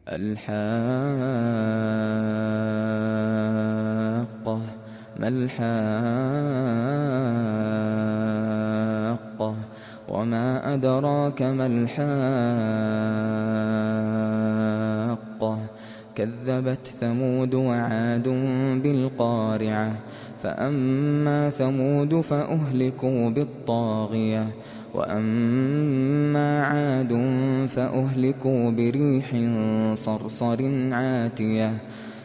الحاقة ما الحاقة وما أدراك ما الحاقة كذبت ثمود وعاد بالقارعة فأما ثمود فأهلكوا بالطاغية وأما عاد فأهلكوا بريح صرصر عاتية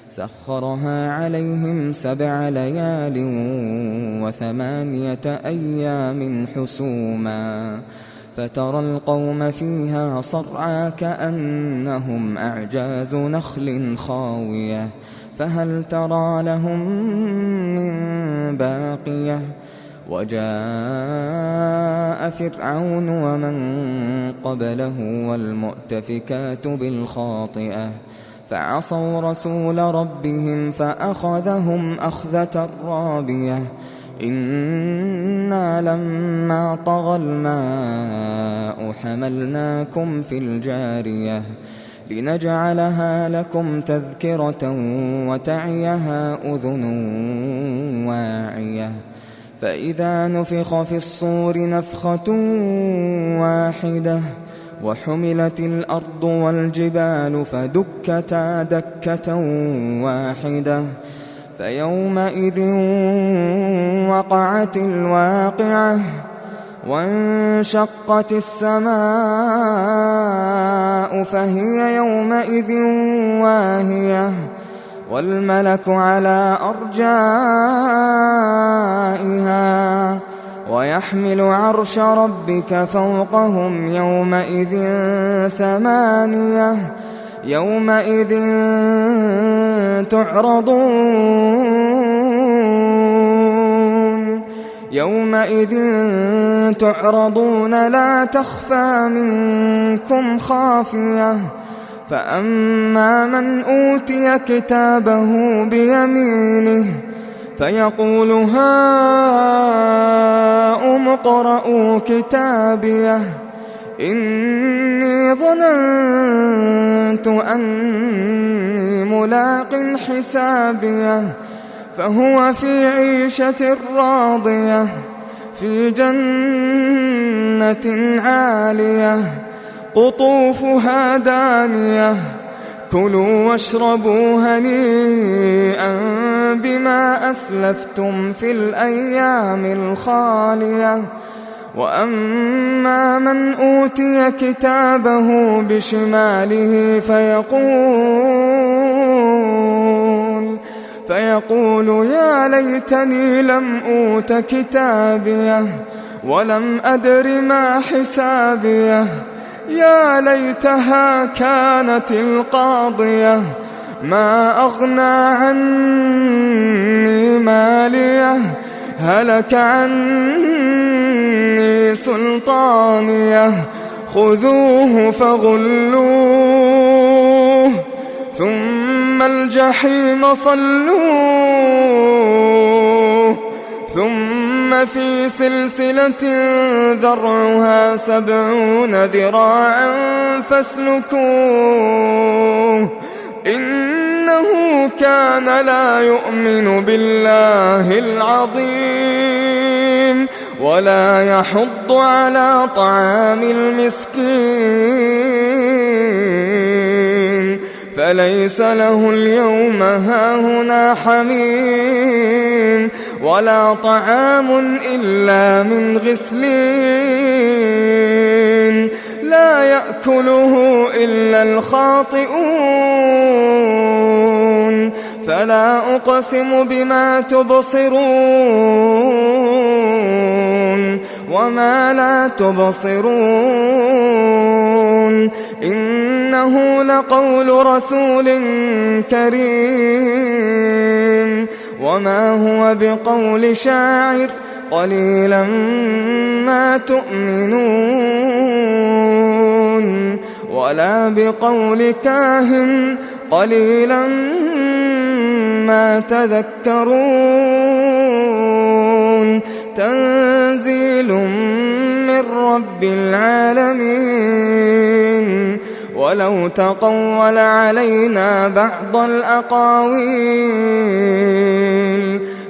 سخرها عليهم 7 ليال و8 أيام حسوما فترى القوم فيها صرعى كأنهم أعجاز نخل خاوية فهل ترى لهم من باقية وجاء فرعون ومن قبله والمؤتفكات بالخاطئة فعصوا رسول ربهم فأخذهم أخذة رابية إنا لما طغى الماء حملناكم في الجارية لنجعلها لكم تذكرة وتعيها أذن واعية فإذا نفخ في الصور نفخة واحدة وحملت الأرض والجبال فدكتا دكة واحدة فيومئذ وقعت الواقعة وانشقت السماء فهي يومئذ واهية والملك على أرجائها ويحمل عرش ربك فوقهم يومئذ 8 يومئذ تعرضون لا تخفى منكم خافية فأما من أوتي كتابه بيمينه فيقول هاؤم اقرءوا كتابيه إني ظننت أني ملاق حسابيه فهو في عيشة راضية في جنة عالية قطوفها دانية كلوا واشربوا هنيئا بما أسلفتم في الأيام الخالية وأما من أوتي كتابه بشماله فيقول يا ليتني لم أوت كتابيه ولم أدر ما حسابيه يا ليتها كانت القاضية ما أغنى عني ماليه هلك عني سلطانيه خذوه فغلوه ثم الجحيم صلوه ثم في سلسلة ذرعها 70 ذراعا فاسلكوه إنه كان لا يؤمن بالله العظيم ولا يحض على طعام المسكين فليس له اليوم هاهنا حميم ولا طعام إلا من غسلين لا يأكله إلا الخاطئون فلا أقسم بما تبصرون وما لا تبصرون إنه لقول رسول كريم وما هو بقول شاعر قليلا ما تؤمنون ولا بقول كاهن قليلا ما تذكرون تنزيل من رب العالمين ولو تقول علينا بعض الأقاويل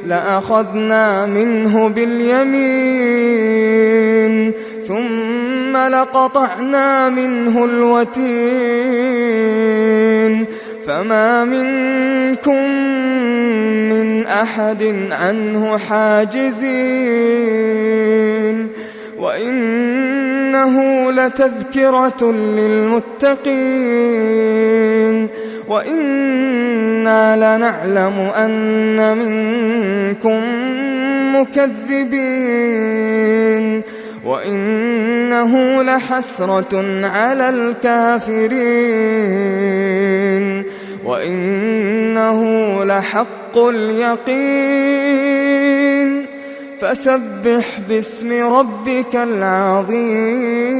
لأخذنا منه باليمين ثم لقطعنا منه الوتين فما منكم من أحد عنه حاجزين وإنه لتذكرة للمتقين وإنا لنعلم أن منكم مكذبين وإنه لحسرة على الكافرين وإنه لحق اليقين فسبح باسم ربك العظيم.